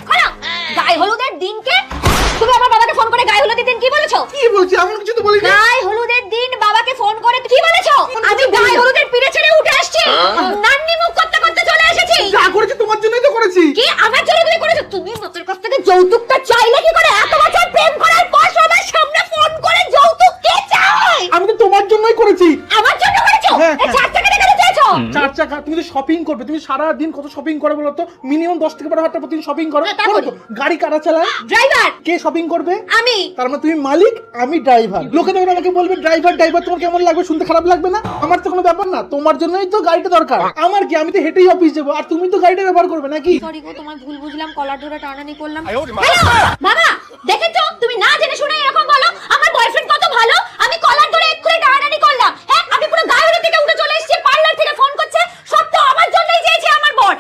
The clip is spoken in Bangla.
খোলো। গায়ে হলুদের দিনকে তুমি আমার বাবাকে ফোন করে গায়ে হলুদের দিন কি বলেছো? কি বলছি? এমন কিছু তো বলিনি। গায়ে হলুদের দিন বাবাকে ফোন করে কি বলেছো? আমি গায়ে হলুদের পিড়ে ছেড়ে উঠে আসছি, নান্নি মুখ করতে করতে চলে এসেছি। যা করেছি তোমার জন্যই তো করেছি। কি আমার জন্য তুমি করেছো? তুমি বাপের কাছ থেকে যৌতুকটা চাইলে কি করে? এত বছর প্রেম করার পর সবার সামনে ফোন করে যৌতুক কে চায়? আমি তো তোমার জন্যই করেছি। আমার জন্য করেছো? হ্যাঁ, এই 4 টাকা কেন চেয়েছো? 4 টাকা? তুমি তো শপিং করবে, তুমি সারা দিন কত শপিং করে বলো তো? মিনিমাম 10 থেকে 12 হাজার টাকা প্রতিদিন শপিং করো। হ্যাঁ, তা করো করি। তো। গাড়ি কারা চালায়? ড্রাইভার কে শপিং করবে? আমি। তার মানে তুমি মালিক, আমি ড্রাইভার। লোকে তখন আমাকে বলবে ড্রাইভার ড্রাইভার, তোমার কেমন লাগবে? শুনতে খারাপ লাগবে না? আমার তো কোনো ব্যাপার না, তোমার জন্যই তো গাড়িটা দরকার। আমার কি, আমি তো হেঁটেই অফিস যাবো, আর তুমি তো গাড়িটা ব্যবহার করবে নাকি? সরি গো, তোমার ভুল বুঝলাম, কলার ধরে টানানি করলাম। হ্যালো বাবা, দেখেছো তুমি না জেনে শুনে এরকম